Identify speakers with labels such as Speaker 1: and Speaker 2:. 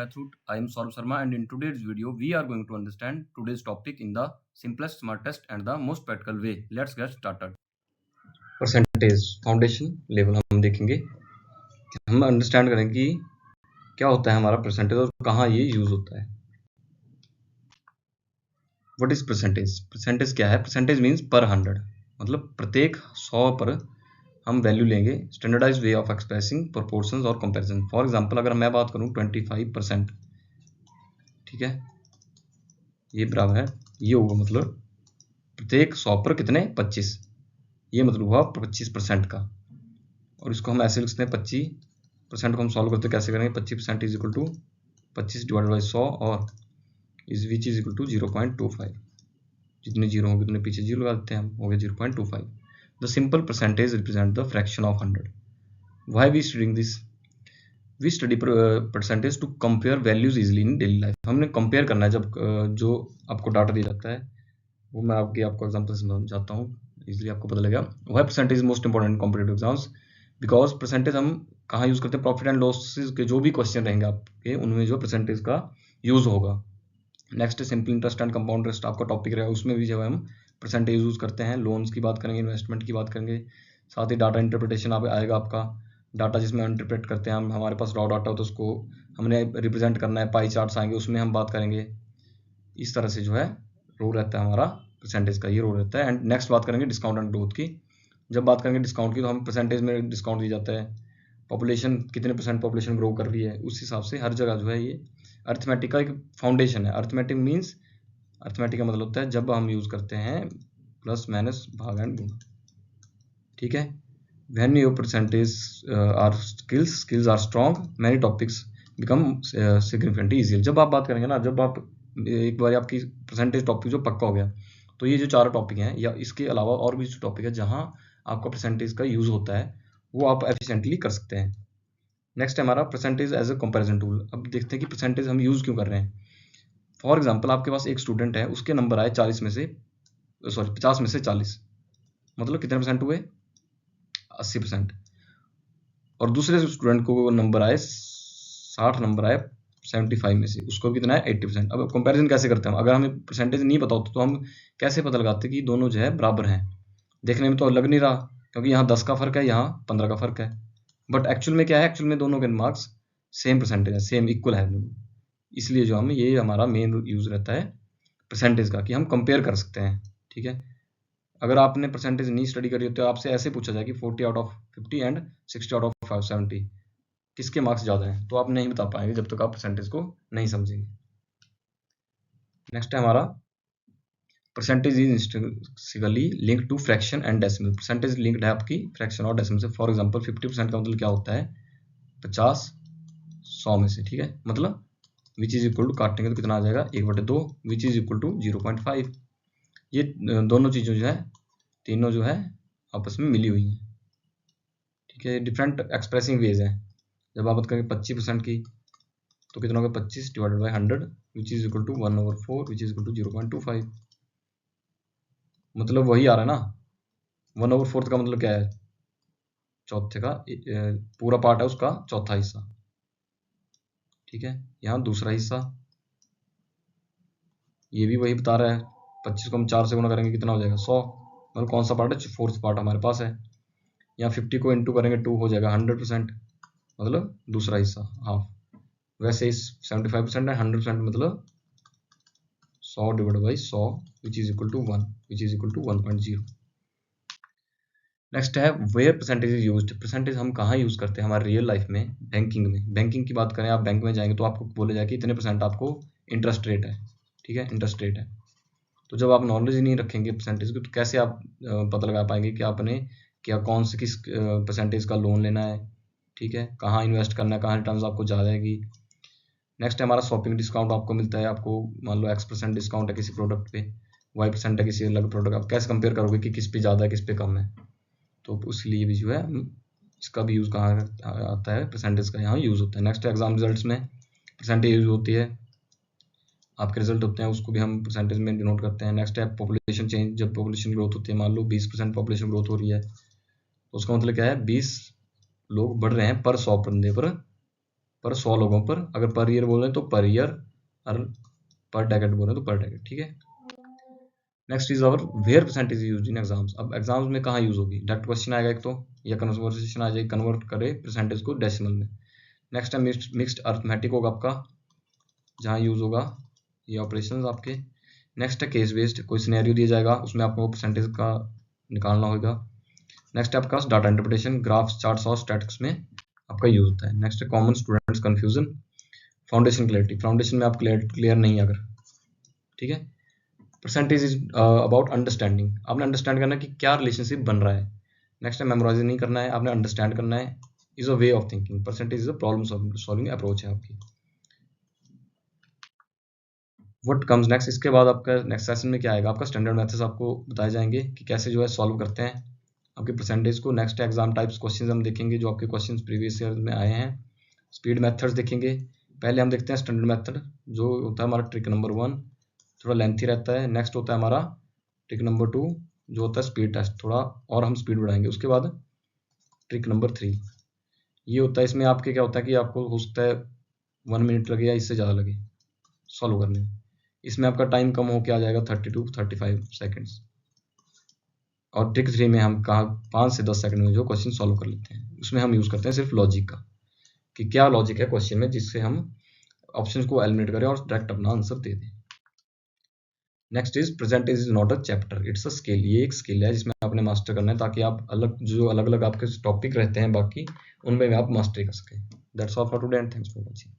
Speaker 1: Method. I am Saurabh Sharma, and in today's video, we are going to understand today's topic in the simplest, smartest, and the most practical way. Let's get started.
Speaker 2: Percentage foundation level हम देखेंगे, हम understand करेंगे कि क्या होता है हमारा percentage और कहाँ ये यूज होता है. What is percentage? परसेंटेज क्या है? परसेंटेज मीन्स पर 100, मतलब प्रत्येक 100 पर हम वैल्यू लेंगे. Standardize way of expressing proportions और कंपैरिजन. फॉर एग्जांपल अगर मैं बात करूं 25%, ठीक है, ये बराबर है, ये होगा मतलब प्रत्येक 100 पर कितने? 25. ये मतलब हुआ 25% का. और इसको हम ऐसे लिख सकते हैं 25% को हम सॉल्व करते कैसे करेंगे? 25% is equal to 25 divided by 100 और is which is equal to 0.25. जितने जीरो होंगे उतने पीछे जीरो लगा देते हैं हम, हो गया 0.25. The simple percentage represent the fraction of 100. Why we studying this? We study percentage to compare values easily in daily life. हमने कंपेयर करना है जब जो आपको डाटा दिया जाता है, वो मैं आपको एग्जांपल से समझाता हूँ, इजीली आपको पता लगेगा. Why percentage most important in competitive exams? Because percentage हम कहाँ यूज करते हैं? प्रॉफिट एंड लॉसेस के जो भी क्वेश्चन रहेंगे आपके, उनमें जो परसेंटेज का यूज होगा. Next simple interest and compound interest आपका टॉपिक रहेगा, उसमें भी जो है हम परसेंटेज यूज करते हैं. लोन्स की बात करेंगे, इन्वेस्टमेंट की बात करेंगे, साथ ही डाटा इंटरप्रिटेशन आएगा आपका. डाटा जिसमें इंटरप्रेट करते हैं हम, हमारे पास रॉ डाटा हो तो उसको हमने रिप्रेजेंट करना है, पाई चार्ट्स आएंगे उसमें हम बात करेंगे. इस तरह से जो है रोल रहता है हमारा परसेंटेज का, ये रोल रहता है. एंड नेक्स्ट बात करेंगे डिस्काउंट एंड ग्रोथ की. जब बात करेंगे डिस्काउंट की तो हम परसेंटेज में डिस्काउंट दिया जाता है. पॉपुलेशन कितने परसेंट पॉपुलेशन ग्रो कर रही है, उस हिसाब से हर जगह जो है ये अर्थमेटिक का एक फाउंडेशन है. अर्थमेटिक मीन्स, अर्थमेटिक का मतलब होता है जब हम यूज करते हैं प्लस माइनस भाग एंड गुण, ठीक है. When your percentage are skills are strong, many topics become significantly easier. जब आप बात करेंगे ना, जब आप एक बार आपकी परसेंटेज टॉपिक जो पक्का हो गया, तो ये जो 4 टॉपिक हैं या इसके अलावा और भी जो टॉपिक है जहां आपका परसेंटेज का यूज होता है, वो आप एफिशिएंटली कर सकते हैं. नेक्स्ट है हमारा percentage as a comparison tool. अब देखते हैं कि परसेंटेज हम यूज क्यों कर रहे हैं. फॉर एग्जांपल आपके पास एक स्टूडेंट है, उसके नंबर आए 50 में से 40, मतलब कितने परसेंट हुए? 80%. और दूसरे स्टूडेंट को नंबर आए 60 नंबर आए 75 में से, उसको कितना है? 80%. अब कंपैरिजन कैसे करते हैं? अगर हमें परसेंटेज नहीं पता होता तो हम कैसे पता लगाते कि दोनों जो है बराबर हैं? देखने में तो लग नहीं रहा, क्योंकि यहाँ 10 का फर्क है, यहाँ 15 का फर्क है, बट एक्चुअल में क्या है? एक्चुअल में दोनों के मार्क्स सेम परसेंटेज है, सेम इक्वल है दोनों. इसलिए जो हम, ये हमारा मेन यूज रहता है परसेंटेज का, कि हम कंपेयर कर सकते हैं, ठीक है. अगर आपने परसेंटेज नहीं स्टडी करी तो आपसे ऐसे पूछा जाए कि 40 out of 50 and 60 out of 70 किसके मार्क्स ज़्यादा हैं, तो आप नहीं बता पाएंगे जब तक आप परसेंटेज को नहीं समझेंगे. नेक्स्ट है हमारा percentage is intrinsically linked to fraction and decimal. Percentage linked है आपकी फ्रैक्शन और डेसिमल से. फॉर एग्जांपल 50% का मतलब क्या होता है? 50 100 में से, ठीक है. मतलब विच इज इक्वल टू, काटेंगे तो कितना आ जाएगा? 1/2, विच इज इक्वल टू 0.5. ये दोनों चीज़ों जो है, तीनों जो है आपस में मिली हुई हैं, ठीक है. डिफरेंट एक्सप्रेसिंग वेज हैं. जब आप बात करेंगे 25% की, तो कितना होगा? 25 divided by 100 which is equal to 1/4 which is equal to 0.25. मतलब वही आ रहा है ना. 1/4 का मतलब क्या है? चौथे का पूरा पार्ट है, उसका चौथा हिस्सा, ठीक है. यहाँ दूसरा हिस्सा, ये भी वही बता रहा है. 25 को हम 4 से गुणा करेंगे, कितना हो जाएगा? 100. मतलब कौन सा पार्ट है? 4th पार्ट हमारे पास है. यहाँ 50 को इंटू करेंगे 2 हो जाएगा 100%, मतलब दूसरा हिस्सा हाफ. वैसे इस 75% है, 100% मतलब 100 divide by 100 which is equal to 1 which is equal to 1.0. Next है where percentage is used. Percentage हम कहाँ यूज करते हैं हमारे रियल लाइफ में? बैंकिंग में. बैंकिंग की बात करें, आप बैंक में जाएंगे तो आपको बोले जाए कि इतने परसेंट आपको इंटरेस्ट रेट है, ठीक है, इंटरेस्ट रेट है. तो जब आप नॉलेज ही नहीं रखेंगे परसेंटेज की, तो कैसे आप पता लगा पाएंगे कि आपने क्या, कौन से किस परसेंटेज का लोन लेना है, ठीक है, कहाँ इन्वेस्ट करना है, कहाँ रिटर्न आपको ज़्यादा आएगी. नेक्स्ट है हमारा शॉपिंग डिस्काउंट. आपको मिलता है, आपको मान लो X% डिस्काउंट है किसी प्रोडक्ट पे, Y% है किसी अलग प्रोडक्ट. आप कैसे कंपेयर करोगे कि किस पे ज़्यादा है किस पे कम है? तो उसके लिए भी जो है इसका भी यूज़ कहाँ आता है? परसेंटेज का यहाँ यूज़ होता है. नेक्स्ट एग्जाम रिजल्ट्स में परसेंटेज यूज होती है. आपके रिजल्ट होते हैं, उसको भी हम परसेंटेज में डिनोट करते हैं. नेक्स्ट है पॉपुलेशन चेंज. जब पॉपुलेशन ग्रोथ होती है, मान लो 20% पॉपुलेशन ग्रोथ हो रही है, तो उसका मतलब क्या है? 20 लोग बढ़ रहे हैं पर 100 बंदे पर पर 100 लोगों पर, अगर पर ईयर बोल रहे हैं तो पर ईयर, और पर डेकेड बोल रहे हैं तो पर डेकेड, ठीक है। Next is our where percentage use in exams. अब एग्जाम्स में कहाँ यूज होगी, डायरेक्ट क्वेश्चन आएगा एक तो, या कन्वर्सेशन आ जाएगी, कन्वर्ट करे परसेंटेज को डेसिमल में। नेक्स्ट है मिक्स्ड अर्थमेटिक होगा आपका, जहाँ यूज होगा ये ऑपरेशंस आपके। नेक्स्ट है केस बेस्ड, कोई सिनेरियो दिया जाएगा उसमें आपको परसेंटेज का निकालना होगा। नेक्स्ट है आपका डाटा इंटरप्रिटेशन, ग्राफ्स, चार्ट्स और स्टैटिक्स में आपका यूज होता है। नेक्स्ट है common students confusion, foundation clarity, foundation में आप क्लियर नहीं अगर, ठीक है। परसेंटेज इज अबाउट अंडरस्टैंडिंग, आपने अंडरस्टैंड करना है कि क्या रिलेशनशिप बन रहा है। नेक्स्ट है मेमोराइज नहीं करना है, आपने अंडरस्टैंड करना है। Is a way of thinking, percentage is a problem solving approach है आपकी। व्हाट कम्स नेक्स्ट, इसके बाद आपका नेक्स्ट सेशन में क्या आएगा, आपका स्टैंडर्ड मेथड्स आपको बताए जाएंगे कि कैसे जो है सॉल्व करते हैं आपके परसेंटेज को। नेक्स्ट एग्जाम टाइप्स क्वेश्चंस हम देखेंगे जो आपके क्वेश्चंस प्रीवियस ईयर में आए हैं। स्पीड मेथड्स देखेंगे, पहले हम देखते हैं स्टैंडर्ड मेथड जो होता है हमारा ट्रिक नंबर 1, थोड़ा लेंथी रहता है। नेक्स्ट होता है हमारा ट्रिक नंबर 2 जो होता है स्पीड टेस्ट, थोड़ा और हम स्पीड बढ़ाएंगे। उसके बाद ट्रिक नंबर 3 ये होता है, इसमें आपके क्या होता है कि आपको हो सकता है 1 मिनट लगे या इससे ज़्यादा लगे सॉल्व करने में। इसमें आपका टाइम कम होकर आ जाएगा 30 to 35 सेकेंड्स। और ट्रिक 3 में हम कहा 5 से 10 सेकंड में जो क्वेश्चन सॉल्व कर लेते हैं, उसमें हम यूज़ करते हैं सिर्फ लॉजिक का, कि क्या लॉजिक है क्वेश्चन में जिससे हम ऑप्शंस को एलिमिनेट करें और डायरेक्ट अपना आंसर दे दें। Next is percentage is not a chapter, it's a skill, ये एक स्किल है जिसमें आपने मास्टर करना है ताकि आप अलग अलग आपके टॉपिक रहते हैं बाकी उनमें आप मास्टरी कर सकें। That's all for today and thanks for watching.